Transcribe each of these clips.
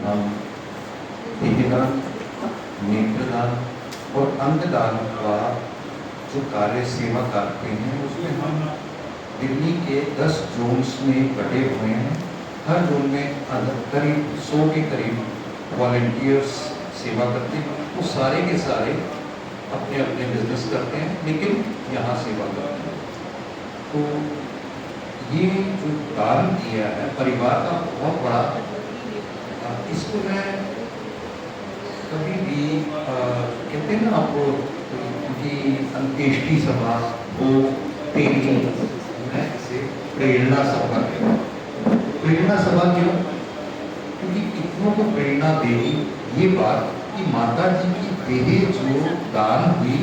हम देहदान, नेत्रदान और अंगदान का जो कार्य सेवा करते हैं उसमें हम दिल्ली के 10 जोन्स में बटे हुए हैं। हर जोन में करीब 100 के करीब वॉलंटियर्स सेवा करते हैं। वो सारे के सारे अपने अपने बिजनेस करते हैं लेकिन यहाँ सेवा करते हैं। तो ये जो दान दिया है परिवार का बहुत बड़ा, इसको मैं कभी भी कहते हैं ना आपको कि अंत्येष्टि सभा वो तेरी मैं इसे प्रेरणा सभा कहता हूँ। प्रेरणा सभा क्यों? क्योंकि इतनों को प्रेरणा देगी ये बात कि माता जी की देह जो दान हुई,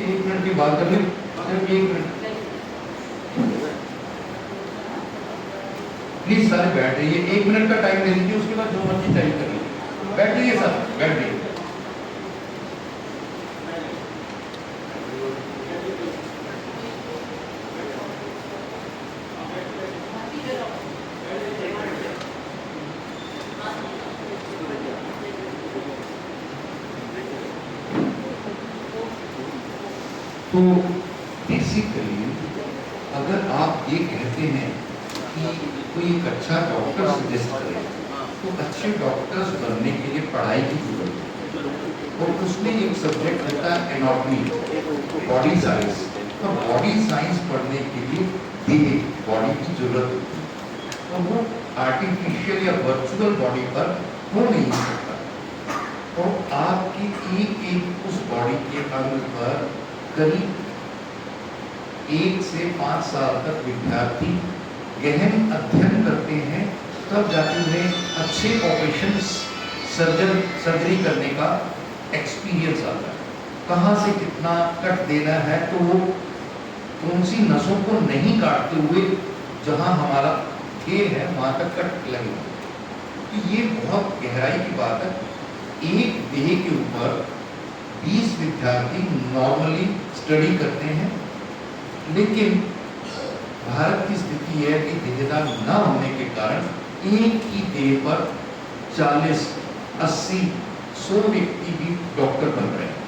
एक मिनट की बात कर ले, सिर्फ 1 मिनट प्लीज सारे बैठ जाइए। 1 मिनट का टाइम दे दीजिए, उसके बाद जो मर्जी टाइम करिए। बैठ जाइए सर, बैठ जाइए। तो बेसिकली अगर आप ये कहते हैं कि कोई एक अच्छा डॉक्टर सजेस्ट करे तो अच्छे डॉक्टर्स बनने के लिए पढ़ाई की जरूरत है और उसमें एक सब्जेक्ट होता है एनाटॉमी, बॉडी साइंस। तो बॉडी साइंस पढ़ने के लिए देह बॉडी की जरूरत होती है और वो आर्टिफिशियल या वर्चुअल बॉडी पर हो नहीं सकता। और आपकी एक उस बॉडी के अंग पर करीब 1 से 5 साल तक विद्यार्थी गहन अध्ययन करते हैं, तब जाके उन्हें अच्छे ऑपरेशन सर्जरी करने का एक्सपीरियंस आता है। कहाँ से कितना कट देना है, तो वो कौन सी नसों को नहीं काटते हुए जहाँ हमारा देह है वहाँ तक कट लगेगा। तो ये बहुत गहराई की बात है। एक देह के ऊपर 20 विद्यार्थी नॉर्मली स्टडी करते हैं, लेकिन भारत की स्थिति है कि देहदान न होने के कारण एक ही देह पर 40, 80, 100 व्यक्ति भी डॉक्टर बन रहे हैं।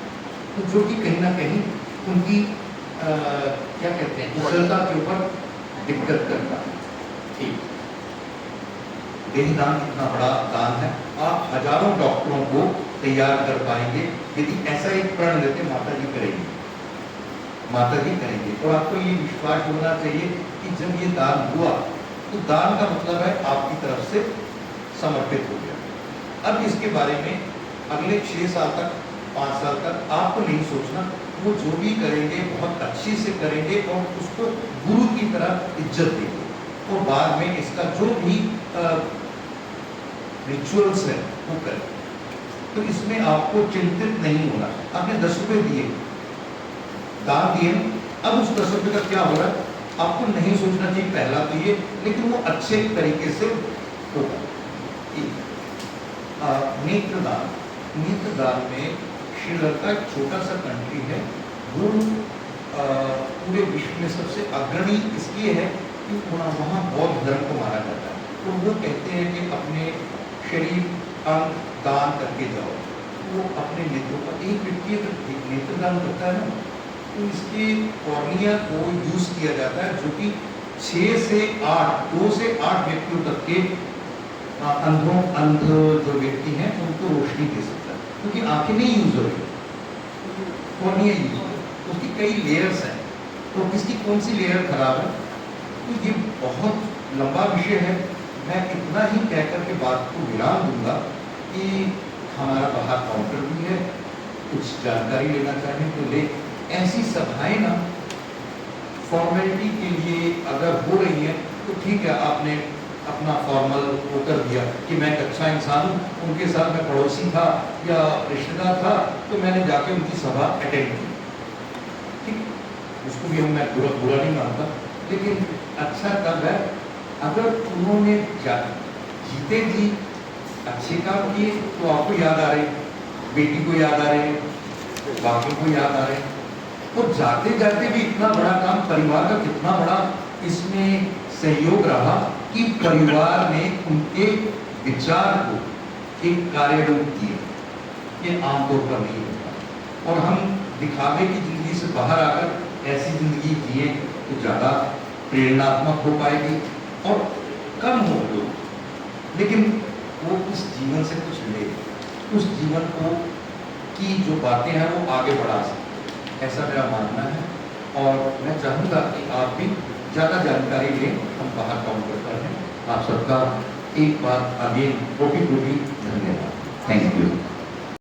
तो जो कि कहीं ना कहीं उनकी क्या कहते हैं कुशलता के ऊपर दिक्कत करता है। ठीक, देहदान इतना बड़ा दान है, आप हजारों डॉक्टरों को तैयार कर पाएंगे यदि ऐसा एक प्रण लेते माता जी करेंगे, माता जी करेंगे। और आपको ये विश्वास होना चाहिए कि जब ये दान हुआ तो दान का मतलब है आपकी तरफ से समर्पित हो गया। अब इसके बारे में अगले 6 साल तक, 5 साल तक आपको नहीं सोचना, वो जो भी करेंगे बहुत अच्छे से करेंगे और उसको गुरु की तरह इज्जत देंगे और बाद में इसका जो भी रिचुअल्स है वो करें। तो इसमें आपको चिंतित नहीं होना। आपने 10 रुपए दिए, दान दिए, अब उस 10 रुपए का क्या हो रहा है आपको नहीं सोचना चाहिए पहला तो ये, लेकिन वो अच्छे तरीके से होगा। नेत्रदान, नेत्रदान में श्रीलंका एक छोटा सा कंट्री है, वो पूरे विश्व में सबसे अग्रणी इसलिए है कि वहाँ बौद्ध धर्म को माना जाता है। तो वो कहते हैं कि अपने शरीर अंग दान करके जाओ। वो अपने नेत्रों का एक व्यक्ति अगर नेत्रदान करता है ना, तो इसके कॉर्निया को यूज किया जाता है, जो कि 2 से 8 व्यक्तियों तक के अंध जो व्यक्ति हैं उनको रोशनी दे सकता है, क्योंकि आंखें नहीं यूज हो रही, कॉर्निया यूज हो रही। उसकी कई लेयर्स हैं, तो किसकी कौन सी लेयर खराब है। तो ये बहुत लंबा विषय है, मैं इतना ही कहकर के बात को विराम दूंगा कि हमारा बाहर काउंटर भी है, कुछ जानकारी लेना चाहें तो ले। ऐसी सभाएं ना फॉर्मेलिटी के लिए अगर हो रही है तो ठीक है, आपने अपना फॉर्मल वो कर दिया कि मैं एक अच्छा इंसान हूँ, उनके साथ मैं पड़ोसी था या रिश्तेदार था तो मैंने जाके उनकी सभा अटेंड की, ठीक, उसको भी मैं बुरा नहीं मानता। लेकिन अच्छा तब है अगर उन्होंने जीते जी अच्छे काम किए तो आपको याद आ रहे, बेटी को याद आ रहे, बाकी को याद आ रहे, और जाते जाते भी इतना बड़ा काम, परिवार का कितना बड़ा इसमें सहयोग रहा कि परिवार ने उनके विचार को एक कार्यरूप दिए। ये आमतौर पर नहीं होता, और हम दिखावे की जिंदगी से बाहर आकर ऐसी जिंदगी जिए तो ज्यादा प्रेरणात्मक हो पाएगी और कम हो लोग, लेकिन वो उस जीवन से कुछ ले, उस जीवन को की जो बातें हैं वो आगे बढ़ा सके, ऐसा मेरा मानना है। और मैं चाहूँगा कि आप भी ज़्यादा जानकारी लें, हम बाहर काउंटर पर हैं। आप सबका एक बार अगेन कोटि कोटि धन्यवाद। Thank you.